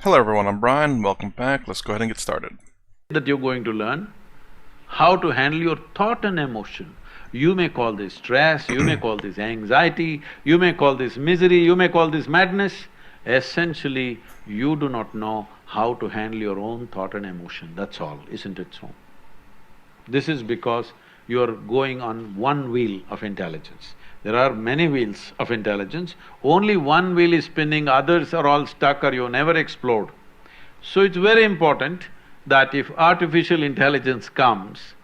Hello everyone, I'm Brian, welcome back, let's go ahead and get started. That you're going to learn how to handle your thought and emotion. You may call this stress, you may call this anxiety, you may call this misery, you may call this madness. Essentially, you do not know how to handle your own thought and emotion, that's all, isn't it so? This is because you're going on one wheel of intelligence. There are many wheels of intelligence, only one wheel is spinning, others are all stuck or you never explode. So it's very important that if artificial intelligence comes,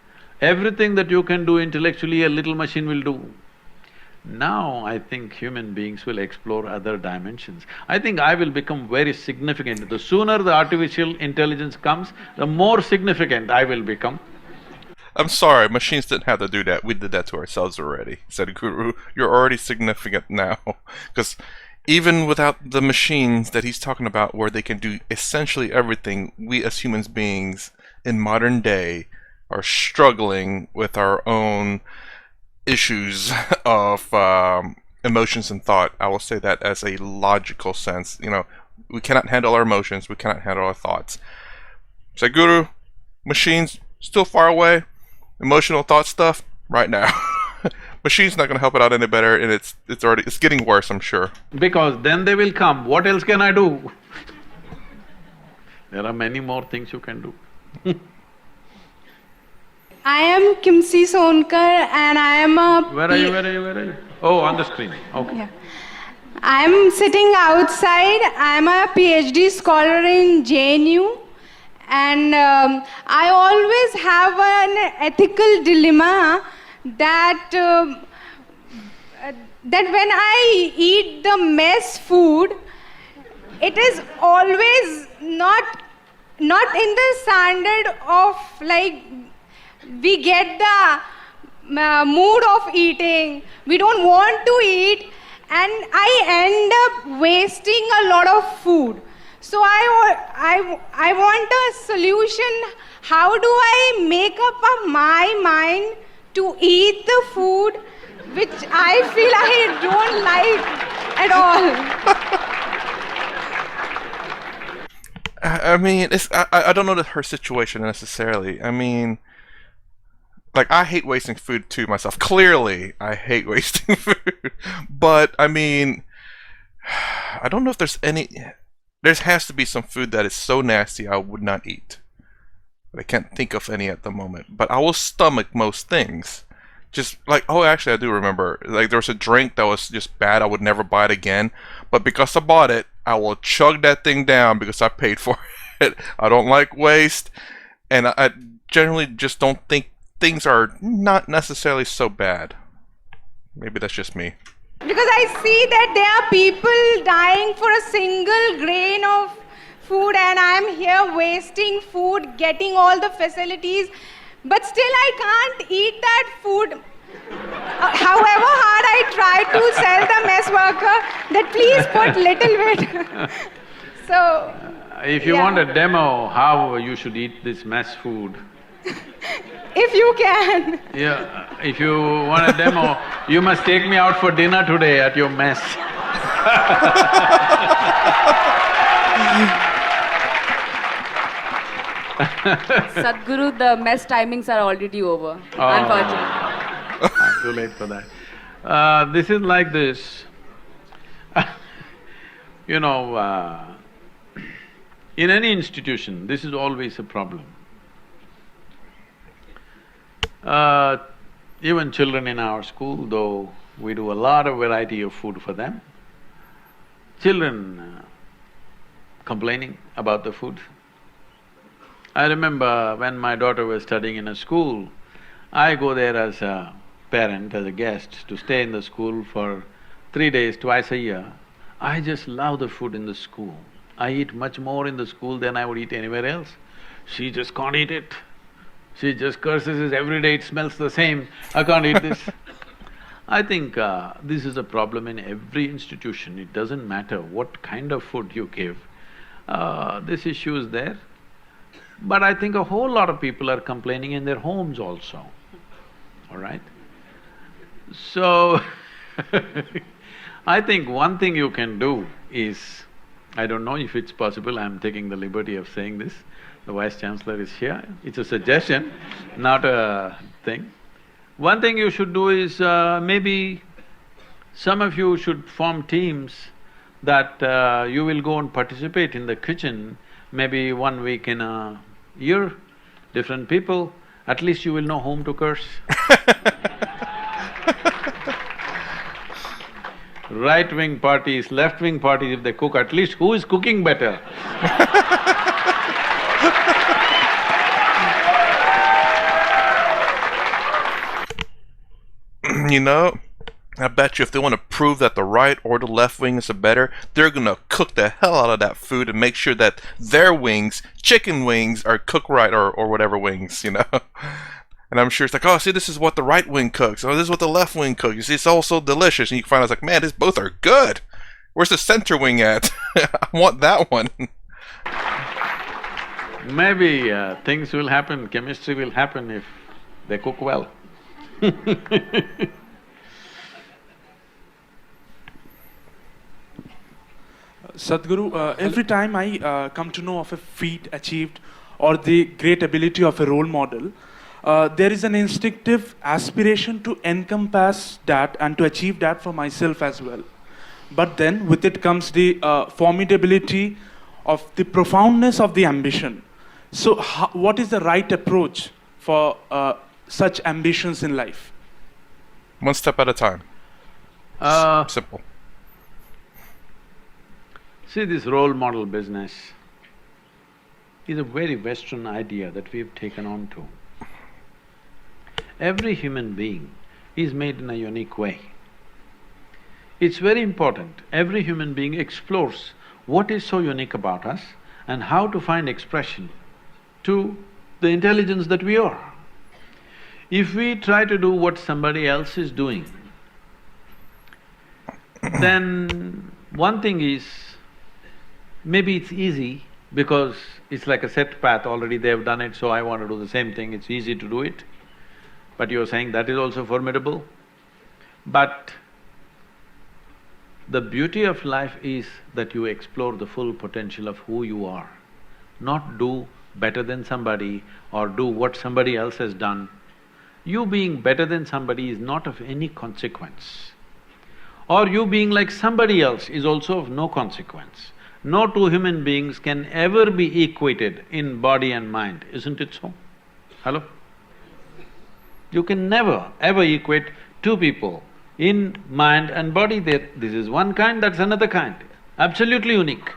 everything that you can do intellectually, a little machine will do. Now I think human beings will explore other dimensions. I think I will become very significant. The sooner the artificial intelligence comes, the more significant I will become. I'm sorry, machines didn't have to do that, we did that to ourselves already, Sadhguru. You're already significant now. Because even without the machines that he's talking about where they can do essentially everything, we as human beings in modern day are struggling with our own issues of emotions and thought. I will say that as a logical sense. You know, we cannot handle our emotions, we cannot handle our thoughts. Sadhguru, machines still far away, emotional thought stuff right now. Machine's not going to help it out any better, and it's getting worse, I'm sure. Because then they will come, what else can I do? There are many more things you can do. I am Kimsi Sonkar and I am a Where are you? Oh, on the screen, okay. Yeah. I am sitting outside. I am a PhD scholar in JNU and I always have an ethical dilemma that when I eat the mess food, it is always not in the standard of like we get the mood of eating, we don't want to eat, and I end up wasting a lot of food. So I want a solution. How do I make up my mind to eat the food which I feel I don't like at all? I mean, I don't know her situation necessarily. I mean, like, I hate wasting food too myself. Clearly, I hate wasting food. But, I mean, I don't know if there's any... There has to be some food that is so nasty I would not eat. But I can't think of any at the moment. But I will stomach most things. Just like, oh, actually, I do remember. Like, there was a drink that was just bad. I would never buy it again. But because I bought it, I will chug that thing down because I paid for it. I don't like waste. And I generally just don't think things are not necessarily so bad. Maybe that's just me. Because I see that there are people dying for a single grain of food and I am here wasting food, getting all the facilities, but still I can't eat that food. However hard I try to sell the mess worker that please put little bit. So, if you want a demo how you should eat this mess food, if you can. yeah, if you want a demo, you must take me out for dinner today at your mess. Sadhguru, the mess timings are already over, unfortunately. I'm too late for that. This is like this. You know, in any institution, this is always a problem. Even children in our school, though we do a lot of variety of food for them, children complaining about the food. I remember when my daughter was studying in a school, I go there as a parent, as a guest, to stay in the school for 3 days, twice a year. I just love the food in the school. I eat much more in the school than I would eat anywhere else. She just can't eat it. She just curses us every day, it smells the same, I can't eat this. I think this is a problem in every institution, it doesn't matter what kind of food you give, this issue is there. But I think a whole lot of people are complaining in their homes also, all right? So, I think one thing you can do is I don't know if it's possible, I'm taking the liberty of saying this. The Vice Chancellor is here, it's a suggestion, not a thing. One thing you should do is, maybe some of you should form teams that you will go and participate in the kitchen, maybe 1 week in a year, different people, at least you will know whom to curse. Right-wing parties, left-wing parties, if they cook, at least who is cooking better? You know, I bet you if they want to prove that the right or the left wing is the better, they're gonna cook the hell out of that food and make sure that their wings, chicken wings, are cooked right, or whatever wings, you know? And I'm sure it's like, oh, see, this is what the right wing cooks. Oh, this is what the left wing cooks. You see, it's all so delicious. And you find out, it's like, man, these both are good. Where's the center wing at? I want that one. Maybe things will happen, chemistry will happen if they cook well. Sadhguru, every time I come to know of a feat achieved or the great ability of a role model, there is an instinctive aspiration to encompass that and to achieve that for myself as well. But then with it comes the formidability of the profoundness of the ambition. So what is the right approach for such ambitions in life? One step at a time. Simple. See, this role model business is a very Western idea that we've taken on to. Every human being is made in a unique way. It's very important, every human being explores what is so unique about us and how to find expression to the intelligence that we are. If we try to do what somebody else is doing, then one thing is, maybe it's easy because it's like a set path, already they've done it, so I want to do the same thing, it's easy to do it. But you're saying that is also formidable. But the beauty of life is that you explore the full potential of who you are, not do better than somebody or do what somebody else has done. You being better than somebody is not of any consequence. Or you being like somebody else is also of no consequence. No two human beings can ever be equated in body and mind, isn't it so? Hello? You can never ever equate two people in mind and body. This is one kind, that's another kind, absolutely unique.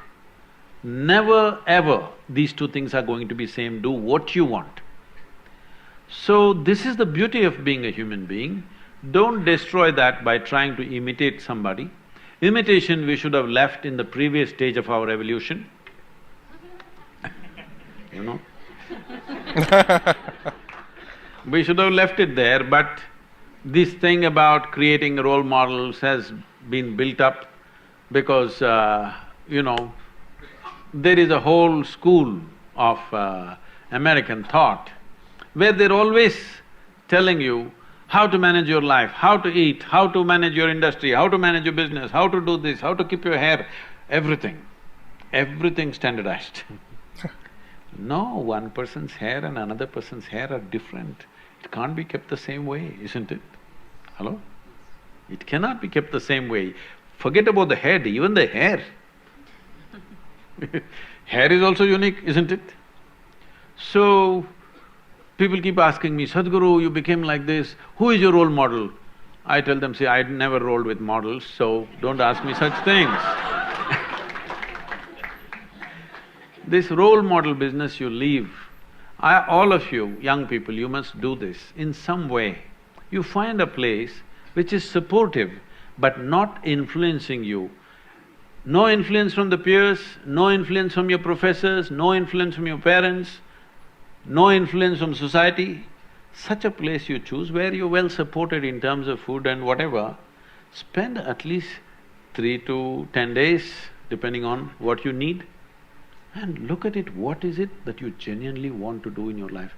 Never ever these two things are going to be same, do what you want. So this is the beauty of being a human being. Don't destroy that by trying to imitate somebody. Imitation we should have left in the previous stage of our evolution. You know? We should have left it there, but this thing about creating role models has been built up because, you know, there is a whole school of American thought where they're always telling you how to manage your life, how to eat, how to manage your industry, how to manage your business, how to do this, how to keep your hair, everything standardized. No, one person's hair and another person's hair are different. It can't be kept the same way, isn't it? Hello? It cannot be kept the same way. Forget about the head, even the hair. Hair is also unique, isn't it? So, people keep asking me, Sadhguru, you became like this, who is your role model? I tell them, see, I'd never rolled with models, so don't ask me such things. This role model business you leave, all of you, young people, you must do this in some way. You find a place which is supportive but not influencing you. No influence from the peers, no influence from your professors, no influence from your parents, no influence from society. Such a place you choose where you're well supported in terms of food and whatever. Spend at least 3 to 10 days, depending on what you need, and look at it, what is it that you genuinely want to do in your life?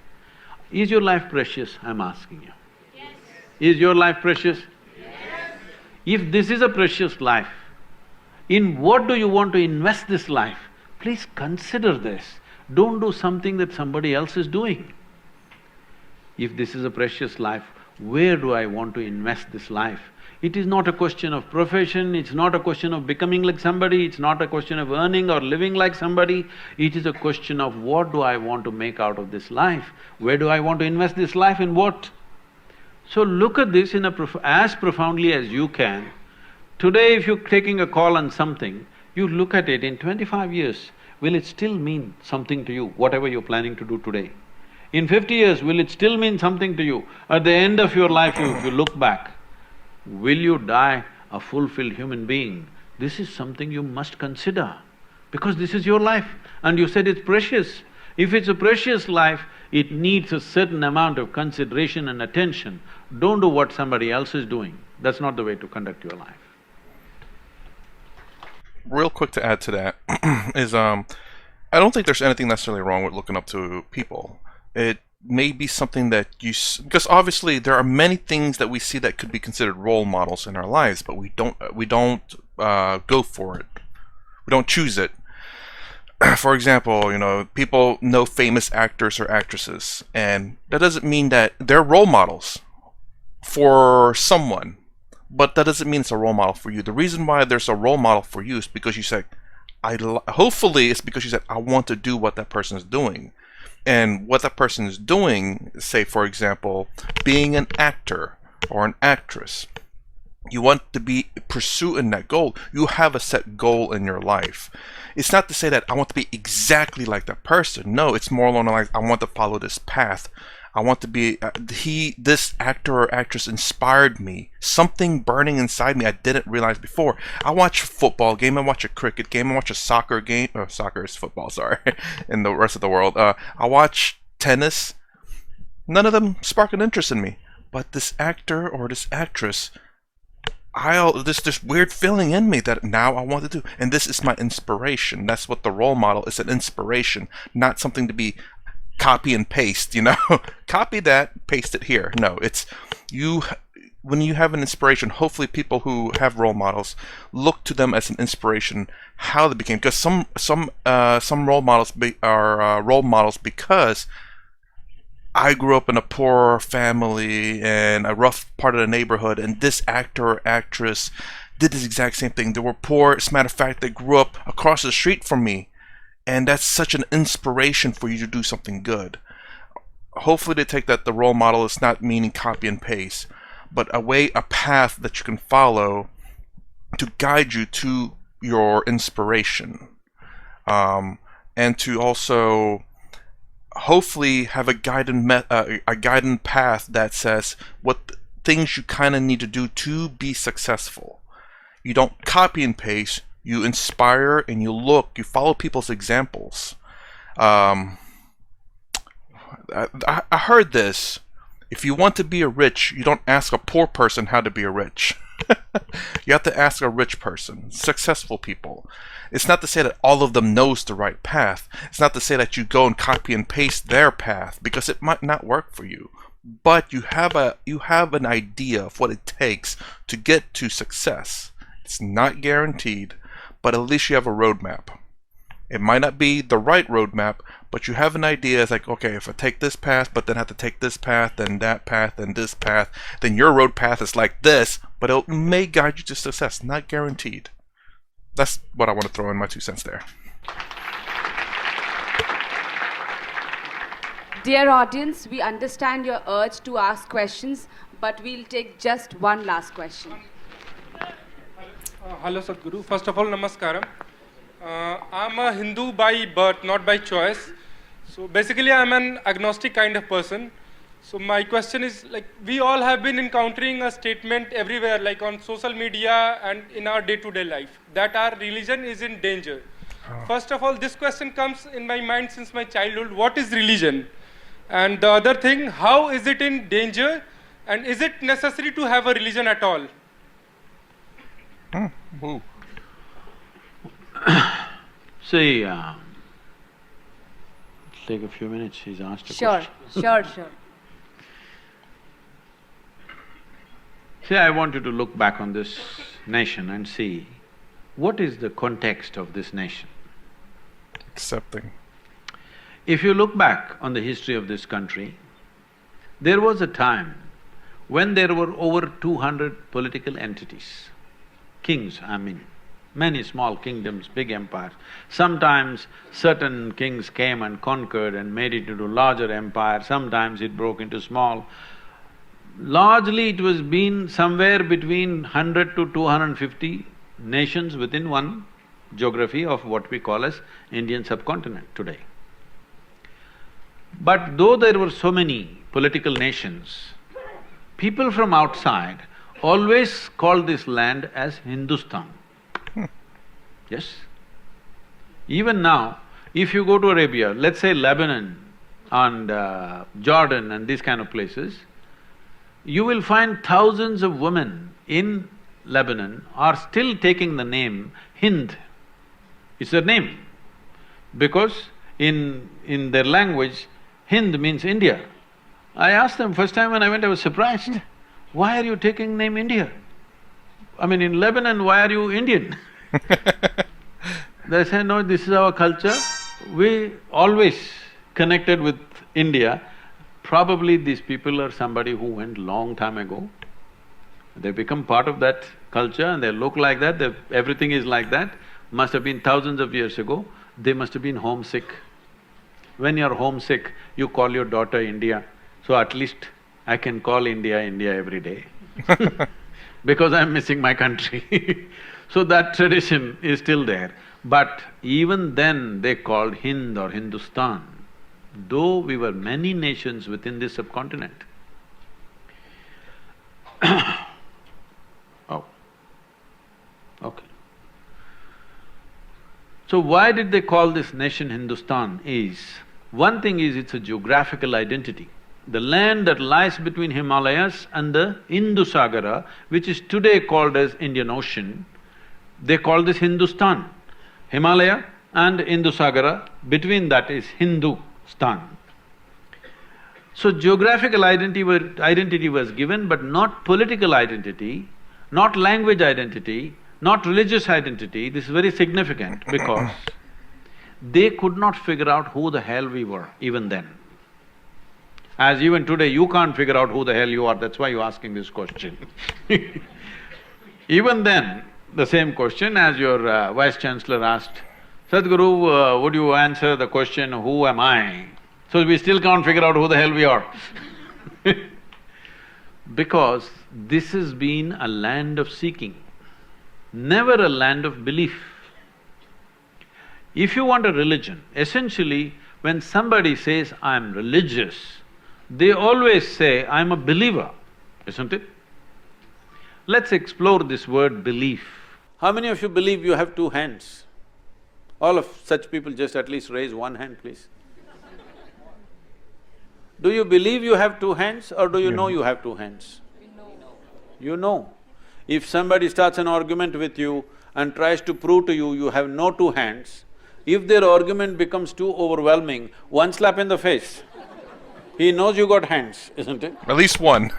Is your life precious, I'm asking you? Yes. Is your life precious? Yes. If this is a precious life, In what do you want to invest this life? Please consider this. Don't do something that somebody else is doing. If this is a precious life, where do I want to invest this life? It is not a question of profession, it's not a question of becoming like somebody, it's not a question of earning or living like somebody. It is a question of what do I want to make out of this life? Where do I want to invest this life in what? So look at this in as profoundly as you can. Today if you're taking a call on something, you look at it in 25 years, will it still mean something to you, whatever you're planning to do today? In 50 years, will it still mean something to you? At the end of your life, if you look back, will you die a fulfilled human being? This is something you must consider, because this is your life and you said it's precious. If it's a precious life, it needs a certain amount of consideration and attention. Don't do what somebody else is doing. That's not the way to conduct your life. Real quick to add to that is I don't think there's anything necessarily wrong with looking up to people. It may be something that because obviously there are many things that we see that could be considered role models in our lives, but we don't go for it. We don't choose it. For example, you know, people know famous actors or actresses, and that doesn't mean that they're role models for someone, but that doesn't mean it's a role model for you. The reason why there's a role model for you is because you said, hopefully it's because you said, I want to do what that person is doing. And what that person is doing, say for example, being an actor or an actress, you want to be pursuing that goal. You have a set goal in your life. It's not to say that I want to be exactly like that person. No, it's more along the lines, I want to follow this path. I want to be, this actor or actress inspired me. Something burning inside me I didn't realize before. I watch a football game, I watch a cricket game, I watch a soccer game, soccer is football, sorry, in the rest of the world. I watch tennis. None of them spark an interest in me. But this actor or this actress, this weird feeling in me that now I want to do. And this is my inspiration. That's what the role model is, an inspiration, not something to be copy and paste, you know? Copy that, paste it here. No, it's you. When you have an inspiration, hopefully people who have role models look to them as an inspiration, how they became. Because some role models are role models because I grew up in a poor family and a rough part of the neighborhood, and this actor or actress did this exact same thing. They were poor. As a matter of fact, they grew up across the street from me. And that's such an inspiration for you to do something good. Hopefully they take that the role model is not meaning copy and paste, but a path that you can follow to guide you to your inspiration. And to also hopefully have a guiding path that says what things you kind of need to do to be successful. You don't copy and paste. You inspire and you follow people's examples. I heard this. If you want to be a rich, you don't ask a poor person how to be a rich. You have to ask a rich person, successful people. It's not to say that all of them knows the right path. It's not to say that you go and copy and paste their path, because it might not work for you. But you have an idea of what it takes to get to success. It's not guaranteed, but at least you have a roadmap. It might not be the right roadmap, but you have an idea. It's like, okay, if I take this path, but then I have to take this path, then that path, then this path, then your road path is like this, but it may guide you to success. Not guaranteed. That's what I want to throw in my 2 cents there. Dear audience, we understand your urge to ask questions, but we'll take just one last question. Hello Sadhguru. First of all, Namaskaram. I'm a Hindu by birth, not by choice. So basically I'm an agnostic kind of person. So my question is, like, we all have been encountering a statement everywhere, like on social media and in our day-to-day life, that our religion is in danger. First of all, this question comes in my mind since my childhood. What is religion? And the other thing, how is it in danger? And is it necessary to have a religion at all? See, take a few minutes, he's asked a question. Sure. See, I want you to look back on this nation and see What is the context of this nation? Accepting. If you look back on the history of this country, there was a time when there were over 200 political entities, kings, I mean, many small kingdoms, big empires. Sometimes certain kings came and conquered and made it into larger empire, sometimes it broke into small. Largely it was been somewhere between 100 to 250 nations within one geography of what we call as Indian subcontinent today. But though there were so many political nations, people from outside always called this land as Hindustan. Yes? Even now, if you go to Arabia, let's say Lebanon and Jordan and these kind of places, you will find thousands of women in Lebanon are still taking the name Hind. It's their name, because in their language, Hind means India. I asked them, first time when I went, I was surprised. Why are you taking name India? I mean, in Lebanon, why are you Indian? They said, no, this is our culture. We always connected with India. Probably these people are somebody who went long time ago. They become part of that culture and they look like that, everything is like that. Must have been thousands of years ago. They must have been homesick. When you're homesick, you call your daughter India. So at least I can call India, India every day because I'm missing my country. So that tradition is still there. But even then they called Hind or Hindustan, though we were many nations within this subcontinent. Oh, okay. So why did they call this nation Hindustan is, one thing is it's a geographical identity. The land that lies between Himalayas and the Indus-Sagara, which is today called as Indian Ocean, they call this Hindustan. Himalaya and Indus-Sagara, between that is Hindustan. So geographical identity was given, but not political identity, not language identity, not religious identity. This is very significant because they could not figure out who the hell we were even then. As even today, you can't figure out who the hell you are, that's why you're asking this question. Even then, the same question as your Vice-Chancellor asked, Sadhguru, would you answer the question, who am I? So we still can't figure out who the hell we are because this has been a land of seeking, never a land of belief. If you want a religion, essentially when somebody says, I'm religious, they always say, I'm a believer, isn't it? Let's explore this word belief. How many of you believe you have two hands? All of such people just at least raise one hand, please. Do you believe you have two hands or do you know you have two hands? You know. If somebody starts an argument with you and tries to prove to you you have no two hands, if their argument becomes too overwhelming, one slap in the face. He knows you got hands, isn't it? At least one.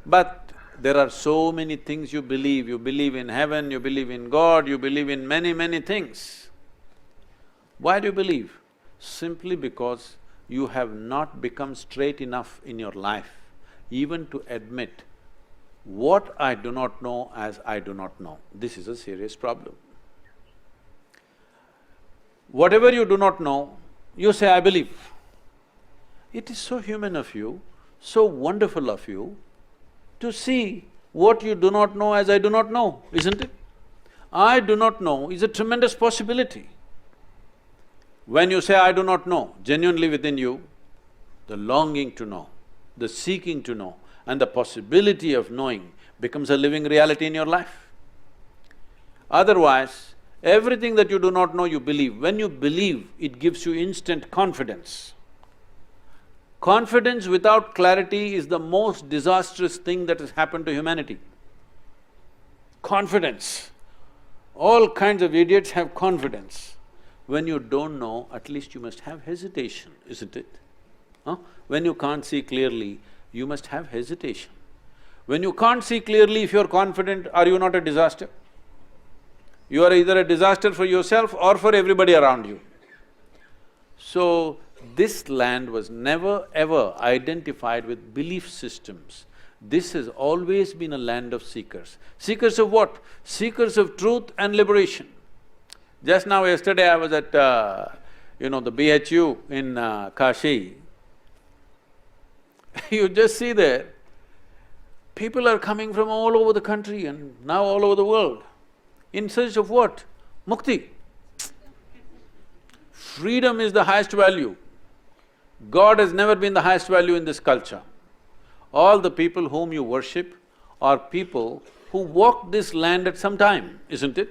But there are so many things you believe in heaven, you believe in God, you believe in many things. Why do you believe? Simply because you have not become straight enough in your life even to admit what I do not know as I do not know. This is a serious problem. Whatever you do not know, you say, I believe. It is so human of you, so wonderful of you to see what you do not know as I do not know, isn't it? I do not know is a tremendous possibility. When you say, I do not know, genuinely within you, the longing to know, the seeking to know and the possibility of knowing becomes a living reality in your life. Otherwise, everything that you do not know, you believe. When you believe, it gives you instant confidence. Confidence without clarity is the most disastrous thing that has happened to humanity. Confidence. All kinds of idiots have confidence. When you don't know, at least you must have hesitation, isn't it? When you can't see clearly, you must have hesitation. When you can't see clearly, if you're confident, are you not a disaster? You are either a disaster for yourself or for everybody around you. So, this land was never ever identified with belief systems. This has always been a land of seekers. Seekers of what? Seekers of truth and liberation. Just now, yesterday I was at, the BHU in Kashi. You just see there, people are coming from all over the country and now all over the world. In search of what? Mukti. Freedom is the highest value. God has never been the highest value in this culture. All the people whom you worship are people who walked this land at some time, isn't it?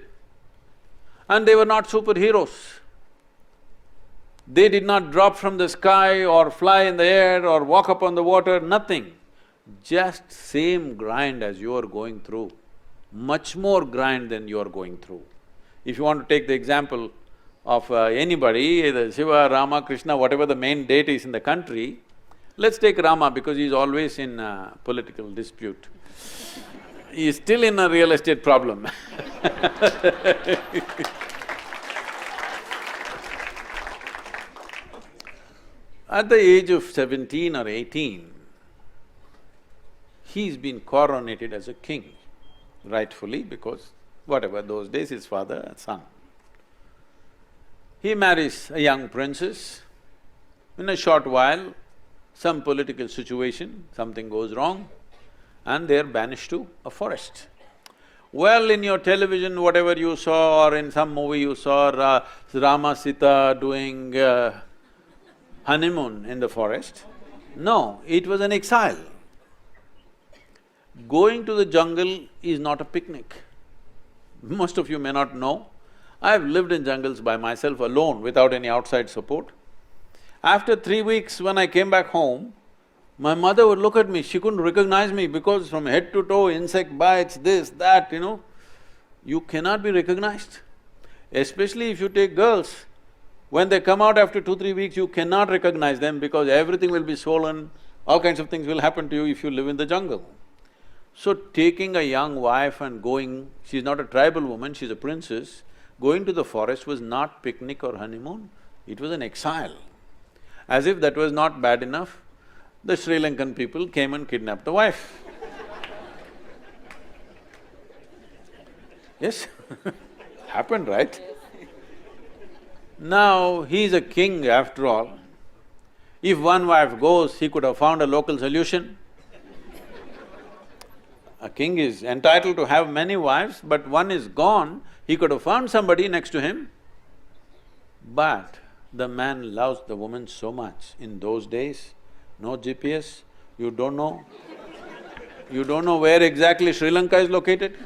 And they were not superheroes. They did not drop from the sky or fly in the air or walk upon the water, nothing. Just same grind as you are going through, much more grind than you are going through. If you want to take the example of anybody, either Shiva, Rama, Krishna, whatever the main deity is in the country, let's take Rama because he's always in political dispute. He's still in a real estate problem At the age of 17 or 18, he's been coronated as a king, rightfully, because whatever, those days his father and son. He marries a young princess. In a short while, some political situation, something goes wrong, and they're banished to a forest. Well, in your television, whatever you saw, or in some movie you saw Rama Sita doing honeymoon in the forest. No, it was an exile. Going to the jungle is not a picnic. Most of you may not know, I've lived in jungles by myself alone without any outside support. After 3 weeks, when I came back home, my mother would look at me, she couldn't recognize me because from head to toe, insect bites, this, that, you cannot be recognized. Especially if you take girls, when they come out after 2-3 weeks, you cannot recognize them because everything will be swollen, all kinds of things will happen to you if you live in the jungle. So taking a young wife and going, she's not a tribal woman, she's a princess, going to the forest was not picnic or honeymoon, it was an exile. As if that was not bad enough, the Sri Lankan people came and kidnapped the wife. Yes, happened, right? Now, he's a king after all. If one wife goes, he could have found a local solution. A king is entitled to have many wives, but one is gone, he could have found somebody next to him. But the man loves the woman so much. In those days, no GPS, you don't know where exactly Sri Lanka is located.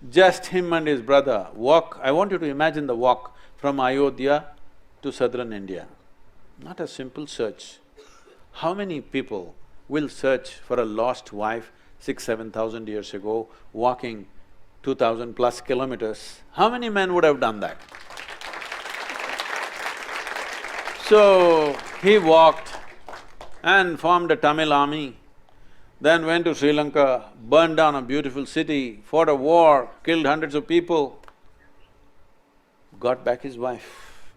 Just him and his brother walk, I want you to imagine the walk from Ayodhya to southern India. Not a simple search. How many people will search for a lost wife 6,000–7,000 years ago, walking 2,000 plus kilometers? How many men would have done that? So, he walked and formed a Tamil army, then went to Sri Lanka, burned down a beautiful city, fought a war, killed hundreds of people, got back his wife.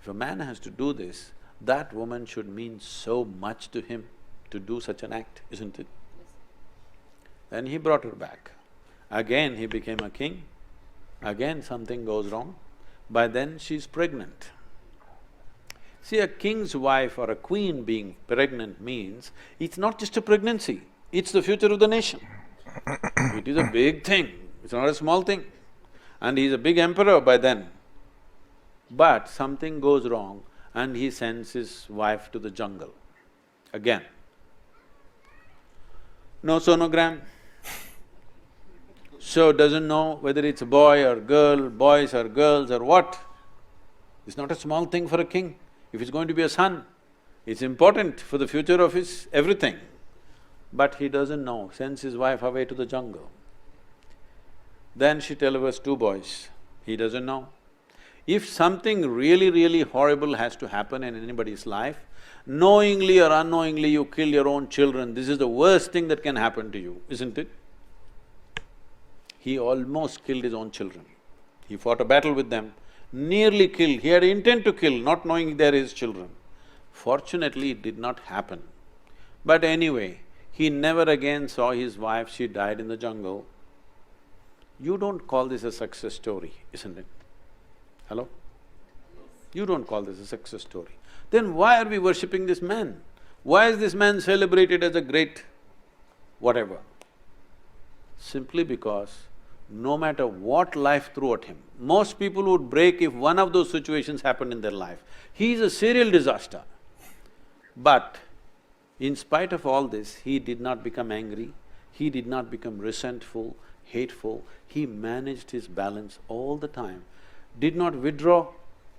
If a man has to do this, that woman should mean so much to him to do such an act, isn't it? Then he brought her back. Again he became a king, again something goes wrong, by then she's pregnant. See, a king's wife or a queen being pregnant means, it's not just a pregnancy, it's the future of the nation. It is a big thing, it's not a small thing. And he's a big emperor by then. But something goes wrong and he sends his wife to the jungle, again. No sonogram, so doesn't know whether it's a boy or girl, boys or girls or what. It's not a small thing for a king. If it's going to be a son, it's important for the future of his everything. But he doesn't know, sends his wife away to the jungle. Then she delivers 2 boys, he doesn't know. If something really, really horrible has to happen in anybody's life, knowingly or unknowingly you kill your own children, this is the worst thing that can happen to you, isn't it? he almost killed his own children. He fought a battle with them, nearly killed, he had intent to kill, not knowing they're his children. Fortunately, it did not happen. But anyway, he never again saw his wife, she died in the jungle. You don't call this a success story, isn't it? Hello? You don't call this a success story. Then why are we worshipping this man? Why is this man celebrated as a great whatever? Simply because no matter what life threw at him, most people would break if one of those situations happened in their life. He is a serial disaster. But in spite of all this, he did not become angry, he did not become resentful, hateful, he managed his balance all the time, did not withdraw,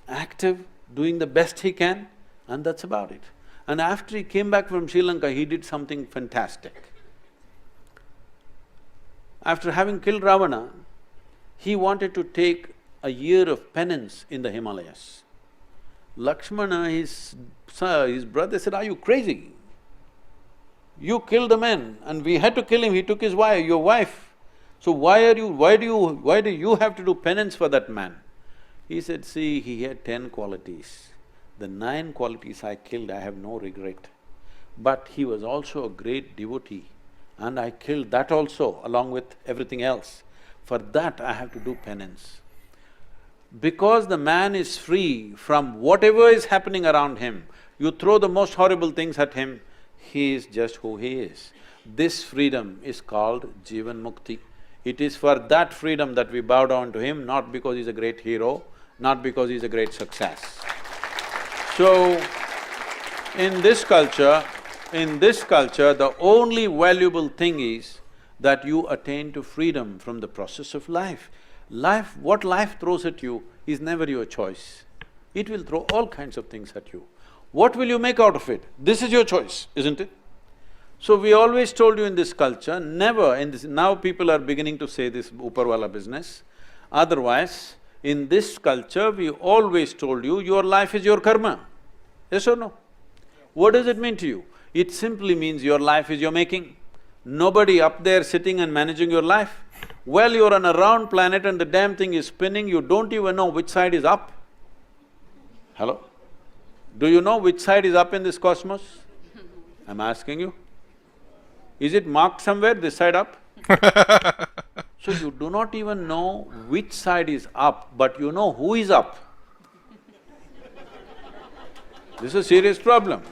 active, doing the best he can, and that's about it. And after he came back from Sri Lanka, he did something fantastic. After having killed Ravana, he wanted to take a year of penance in the Himalayas. Lakshmana, his brother said, "Are you crazy? You killed the man and we had to kill him, he took his wife, your wife. So why do you have to do penance for that man?" He said, "See, he had 10 qualities. The 9 qualities I killed, I have no regret. But he was also a great devotee and I killed that also along with everything else. For that I have to do penance." Because the man is free from whatever is happening around him, you throw the most horrible things at him, he is just who he is. This freedom is called Jivan Mukti. It is for that freedom that we bow down to him, not because he's a great hero, not because he's a great success. So, in this culture, the only valuable thing is that you attain to freedom from the process of life. What life throws at you is never your choice. It will throw all kinds of things at you. What will you make out of it? This is your choice, isn't it? So we always told you in this culture, never in this… Now people are beginning to say this Uparwala business. Otherwise, in this culture, we always told you, your life is your karma. Yes or no? What does it mean to you? It simply means your life is your making. Nobody up there sitting and managing your life. Well, you're on a round planet and the damn thing is spinning, you don't even know which side is up. Hello? Do you know which side is up in this cosmos? I'm asking you. Is it marked somewhere, this side up? So you do not even know which side is up, but you know who is up. This is a serious problem.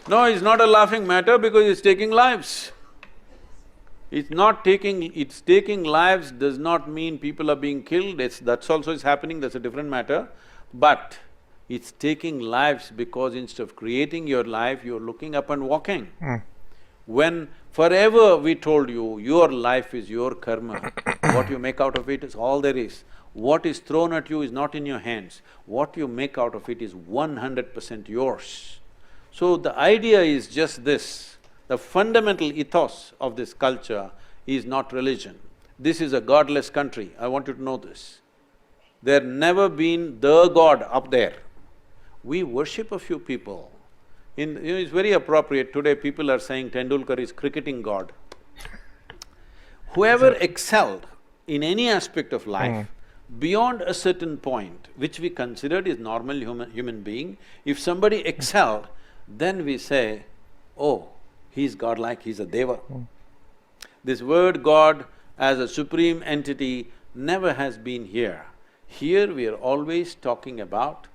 No, it's not a laughing matter because it's taking lives. It's taking lives does not mean people are being killed, that's also is happening, that's a different matter. But it's taking lives because instead of creating your life, you're looking up and walking. When forever we told you, your life is your karma, what you make out of it is all there is. What is thrown at you is not in your hands, what you make out of it is 100% yours. So the idea is just this, the fundamental ethos of this culture is not religion. This is a godless country, I want you to know this. There never been the god up there. We worship a few people. It's very appropriate, today people are saying Tendulkar is cricketing god. Whoever excelled in any aspect of life, beyond a certain point, which we considered is normal human being, if somebody excelled, then we say, oh, he's godlike, he's a deva. This word God as a supreme entity never has been here. Here we are always talking about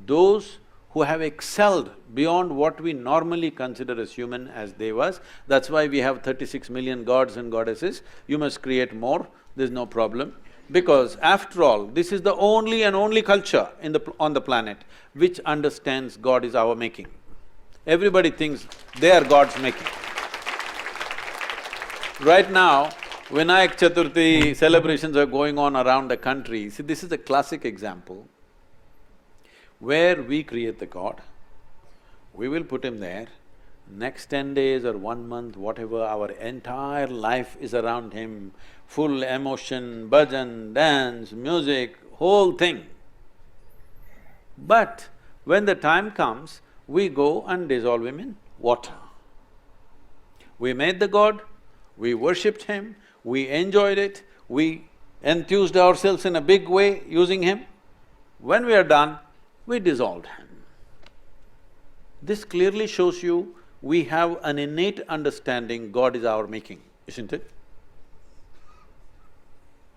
those who have excelled beyond what we normally consider as human as devas. That's why we have 36 million gods and goddesses. You must create more, there's no problem. Because after all, this is the only and only culture on the planet which understands God is our making. Everybody thinks they are God's making. Right now, Vinayak Chaturthi celebrations are going on around the country. See, this is a classic example where we create the God, we will put him there, next 10 days or 1 month, whatever, our entire life is around him, full emotion, bhajan, dance, music, whole thing. But when the time comes, we go and dissolve him in water. We made the God, we worshipped him, we enjoyed it, we enthused ourselves in a big way using him. When we are done, we dissolved him. This clearly shows you we have an innate understanding God is our making, isn't it?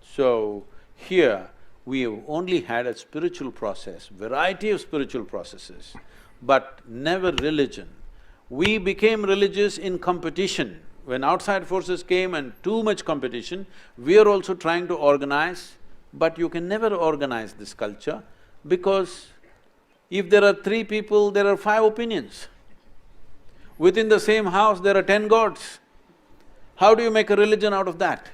So, here we have only had a spiritual process, variety of spiritual processes, but never religion. We became religious in competition. When outside forces came and too much competition, we are also trying to organize, but you can never organize this culture because if there are 3 people, there are 5 opinions. Within the same house, there are 10 gods. How do you make a religion out of that?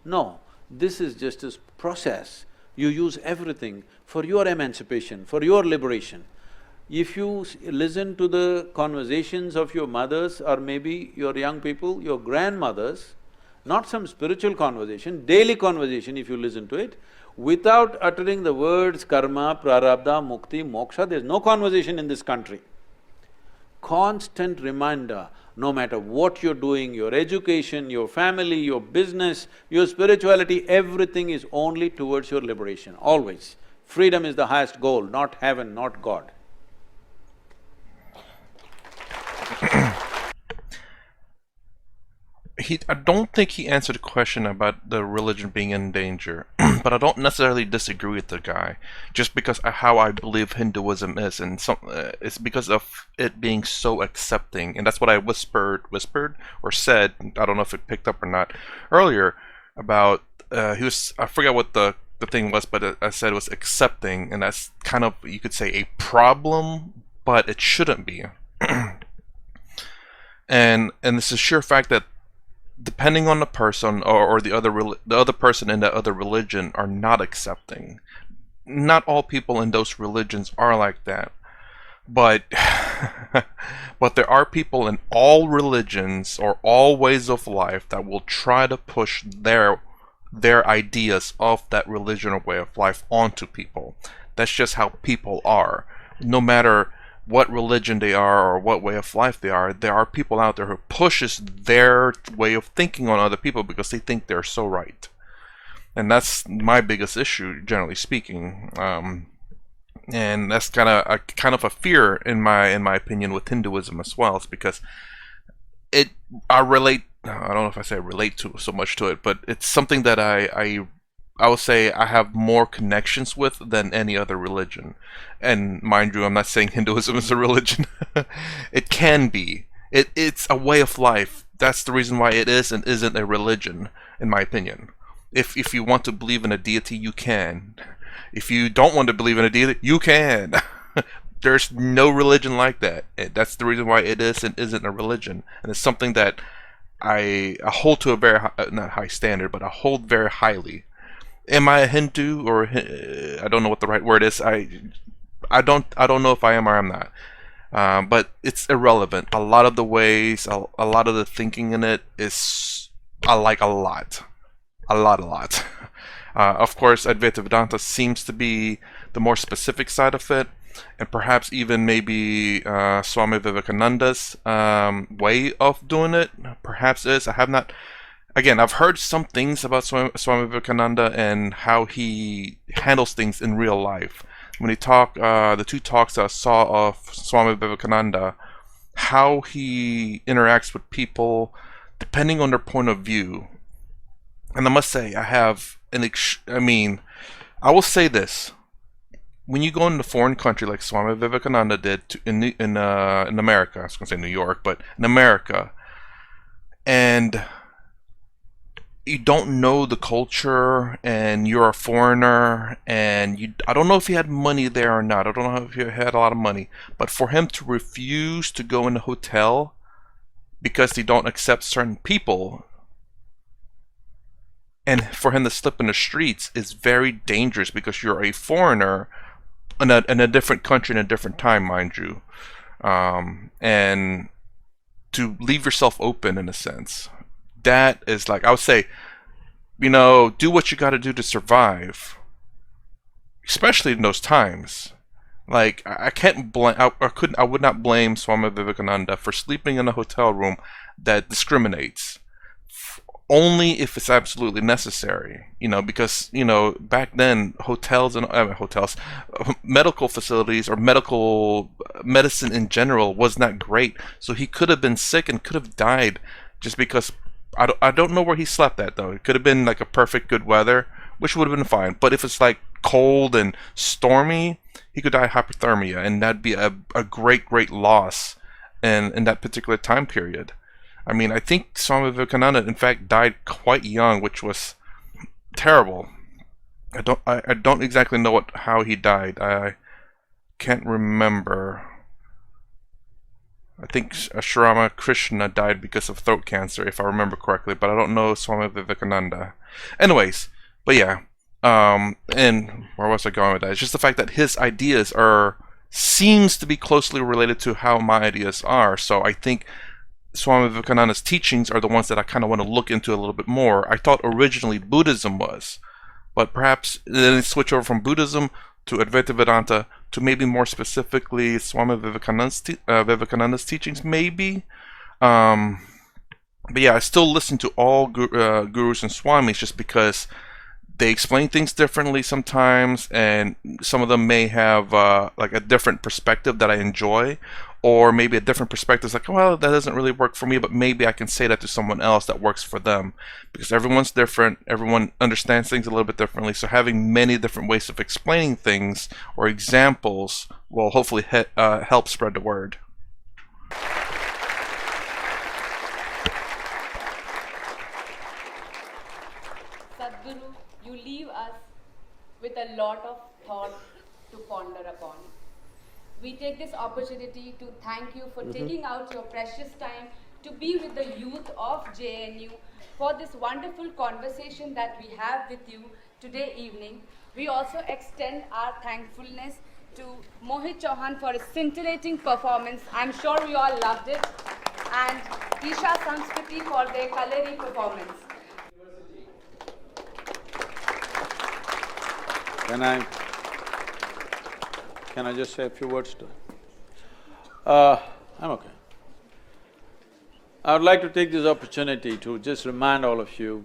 No, this is just a process. You use everything for your emancipation, for your liberation. If you listen to the conversations of your mothers or maybe your young people, your grandmothers, not some spiritual conversation, daily conversation if you listen to it, without uttering the words karma, prarabdha, mukti, moksha, there's no conversation in this country. Constant reminder, no matter what you're doing, your education, your family, your business, your spirituality, everything is only towards your liberation, always. Freedom is the highest goal, not heaven, not God. I don't think he answered the question about the religion being in danger, but I don't necessarily disagree with the guy. Just because of how I believe Hinduism is, and it's because of it being so accepting, and that's what I whispered or said. I don't know if it picked up or not earlier about I forget what the thing was, but I said it was accepting, and that's kind of, you could say, a problem, but it shouldn't be. and it's a sure fact that depending on the person or the other person in that other religion are not accepting. Not all people in those religions are like that, but but there are people in all religions or all ways of life that will try to push their ideas of that religion or way of life onto people. That's just how people are. No matter what religion they are or what way of life there are people out there who pushes their way of thinking on other people because they think they're so right. And that's my biggest issue, generally speaking. And that's kind of a fear in my opinion with Hinduism as well. It's because I don't know if I say relate to so much to it, but it's something that I would say I have more connections with than any other religion. And mind you, I'm not saying Hinduism is a religion. It can be. It's a way of life. That's the reason why it is and isn't a religion, in my opinion. If you want to believe in a deity, you can. If you don't want to believe in a deity, you can. There's no religion like that. That's the reason why it is and isn't a religion. And it's something that I hold to a very not high standard, but I hold very highly. Am I a Hindu or I don't know what the right word is. I don't know if I am or I'm not. But it's irrelevant. A lot of the ways, a lot of the thinking in it is I like a lot. Of course, Advaita Vedanta seems to be the more specific side of it, and perhaps even maybe Swami Vivekananda's way of doing it. Perhaps is. I have not. Again, I've heard some things about Swami Vivekananda and how he handles things in real life. When he talked, the 2 talks I saw of Swami Vivekananda, how he interacts with people depending on their point of view. And I must say, I will say this. When you go into a foreign country like Swami Vivekananda did in America, I was going to say New York, but in America, and you don't know the culture and you're a foreigner and I don't know if he had money there or not. I don't know if he had a lot of money, but for him to refuse to go in a hotel because they don't accept certain people and for him to slip in the streets is very dangerous because you're a foreigner in a different country in a different time, mind you, and to leave yourself open in a sense. That is like, I would say, do what you got to do to survive, especially in those times. Like, I can't blame, I would not blame Swami Vivekananda for sleeping in a hotel room that discriminates only if it's absolutely necessary, because back then medical facilities or medicine in general was not great, so he could have been sick and could have died just because. I don't know where he slept at, though. It could have been like a perfect good weather, which would have been fine, but if it's like cold and stormy, he could die of hypothermia, and that'd be a great loss in that particular time period. I mean, I think Swami Vivekananda, in fact, died quite young, which was terrible. I don't exactly know how he died. I can't remember. I think Sri Krishna died because of throat cancer, if I remember correctly, but I don't know Swami Vivekananda. Anyways, but yeah, and where was I going with that? It's just the fact that his ideas seems to be closely related to how my ideas are. So I think Swami Vivekananda's teachings are the ones that I kind of want to look into a little bit more. I thought originally Buddhism was, but perhaps then switch over from Buddhism to Advaita Vedanta to maybe more specifically Swami Vivekananda's teachings, maybe. But yeah, I still listen to all gurus and swamis just because they explain things differently sometimes, and some of them may have like a different perspective that I enjoy, or maybe a different perspective is like, well, that doesn't really work for me, but maybe I can say that to someone else that works for them, because everyone's different, everyone understands things a little bit differently, so having many different ways of explaining things or examples will hopefully help spread the word. Sadhguru, you leave us with a lot of thought to ponder upon. We take this opportunity to thank you for taking out your precious time to be with the youth of JNU for this wonderful conversation that we have with you today evening. We also extend our thankfulness to Mohit Chauhan for his scintillating performance. I'm sure we all loved it. And Isha Sanskriti for their Kaleri performance. Can I just say a few words to it? I'm okay. I would like to take this opportunity to just remind all of you,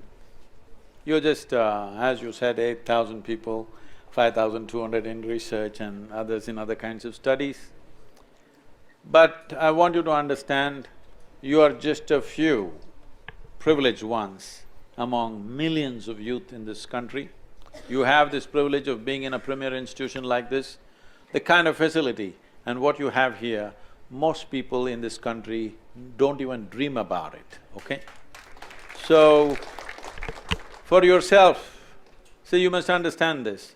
you're just, as you said, 8,000 people, 5,200 in research and others in other kinds of studies. But I want you to understand, you are just a few privileged ones among millions of youth in this country. You have this privilege of being in a premier institution like this. The kind of facility and what you have here, most people in this country don't even dream about it, okay? So, for yourself, see, you must understand this.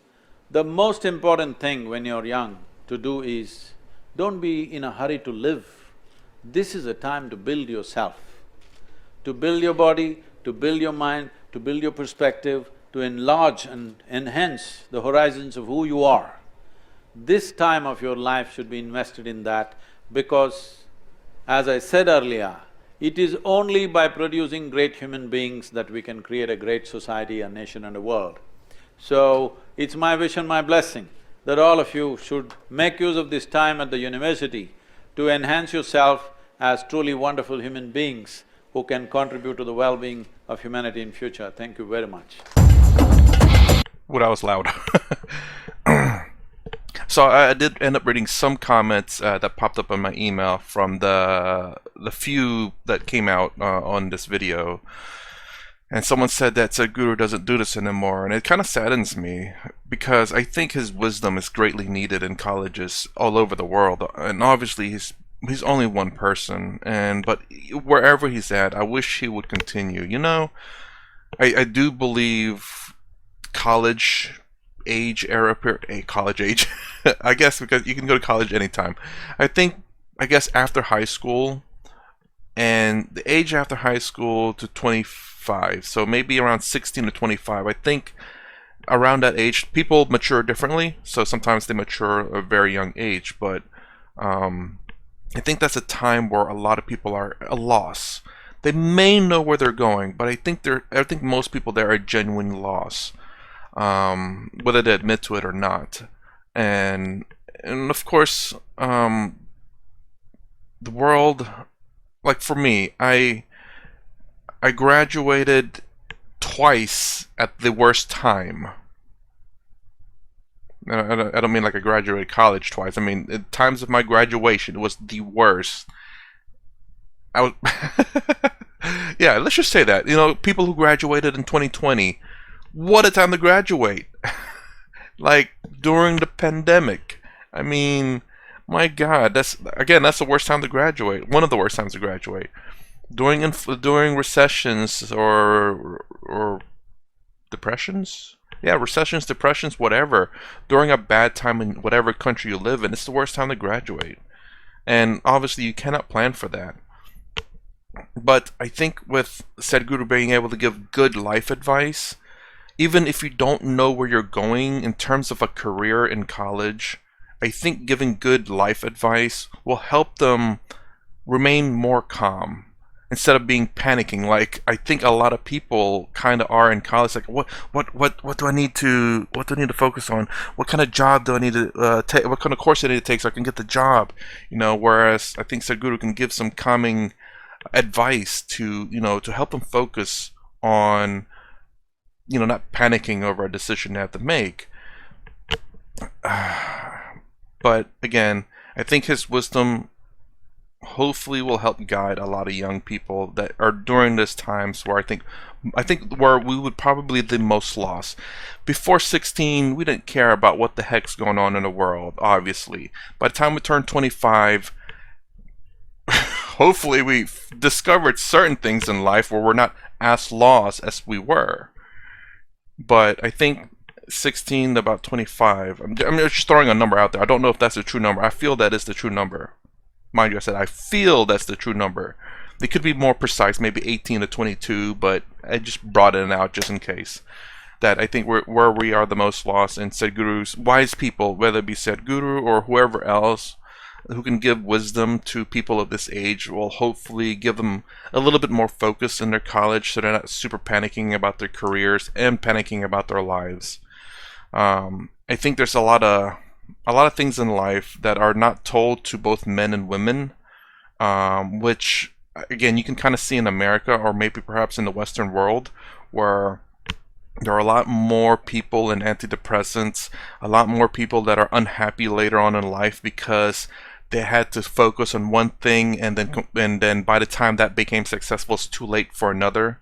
The most important thing when you're young to do is, don't be in a hurry to live. This is a time to build yourself, to build your body, to build your mind, to build your perspective, to enlarge and enhance the horizons of who you are. This time of your life should be invested in that, because as I said earlier, it is only by producing great human beings that we can create a great society, a nation and a world. So, it's my wish and my blessing that all of you should make use of this time at the university to enhance yourself as truly wonderful human beings who can contribute to the well-being of humanity in future. Thank you very much. Well, that was loud. So I did end up reading some comments that popped up on my email from the few that came out on this video, and someone said that Sadhguru doesn't do this anymore, and it kind of saddens me because I think his wisdom is greatly needed in colleges all over the world, and obviously he's only one person, but wherever he's at, I wish he would continue. I do believe college age era period, college age, I guess, because you can go to college anytime. I guess after high school, and the age after high school to 25, so maybe around 16 to 25, I think around that age, people mature differently, so sometimes they mature at a very young age, but I think that's a time where a lot of people are at a loss. They may know where they're going, but I think most people there are genuine loss, whether they admit to it or not. And of course, the world, like for me, I graduated twice at the worst time. I don't mean like I graduated college twice. I mean, at times of my graduation was the worst. I was, yeah, let's just say that. You know, people who graduated in 2020, what a time to graduate. Like, during the pandemic. I mean, my God, that's the worst time to graduate. One of the worst times to graduate. During recessions or depressions? Yeah, recessions, depressions, whatever. During a bad time in whatever country you live in, it's the worst time to graduate. And obviously you cannot plan for that. But I think with Sadhguru being able to give good life advice, even if you don't know where you're going in terms of a career in college, I think giving good life advice will help them remain more calm instead of being panicking. Like I think a lot of people kind of are in college. Like what do I need to focus on? What kind of job do I need to take? What kind of course do I need to take so I can get the job? You know, whereas I think Sadhguru can give some calming advice to help them focus on not panicking over a decision they have to make. But again, I think his wisdom hopefully will help guide a lot of young people that are during this times where I think where we would probably the most lost. Before 16, we didn't care about what the heck's going on in the world, obviously. By the time we turned 25, hopefully we discovered certain things in life where we're not as lost as we were. But I think 16 to about 25, I'm just throwing a number out there. I don't know if that's a true number. I feel that is the true number. Mind you, I said I feel that's the true number. It could be more precise, maybe 18 to 22, but I just brought it out just in case. That I think where we are the most lost, and Sadhguru's wise people, whether it be Sadhguru or whoever else who can give wisdom to people of this age, will hopefully give them a little bit more focus in their college so they're not super panicking about their careers and panicking about their lives. I think there's a lot of things in life that are not told to both men and women, which again you can kind of see in America or maybe perhaps in the Western world, where there are a lot more people in antidepressants, a lot more people that are unhappy later on in life because they had to focus on one thing, and then by the time that became successful, it's too late for another.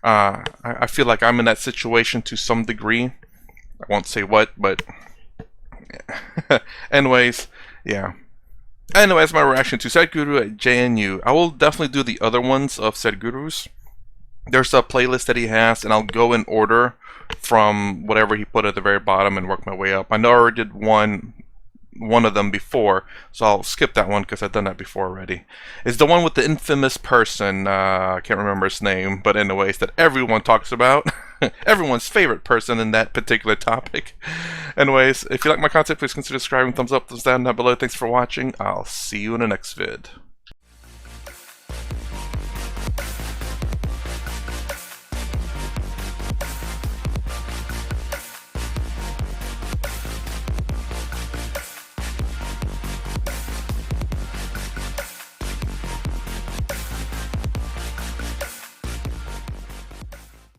I feel like I'm in that situation to some degree. I won't say what, but anyways, yeah. Anyways, my reaction to Sadhguru at JNU. I will definitely do the other ones of Sadhguru's. There's a playlist that he has, and I'll go in order from whatever he put at the very bottom and work my way up. I know I already did one of them before, so I'll skip that one because I've done that before already. It's the one with the infamous person, I can't remember his name, but anyways, that everyone talks about. Everyone's favorite person in that particular topic. Anyways, if you like my content, please consider subscribing, thumbs up, thumbs down below. Thanks for watching. I'll see you in the next vid.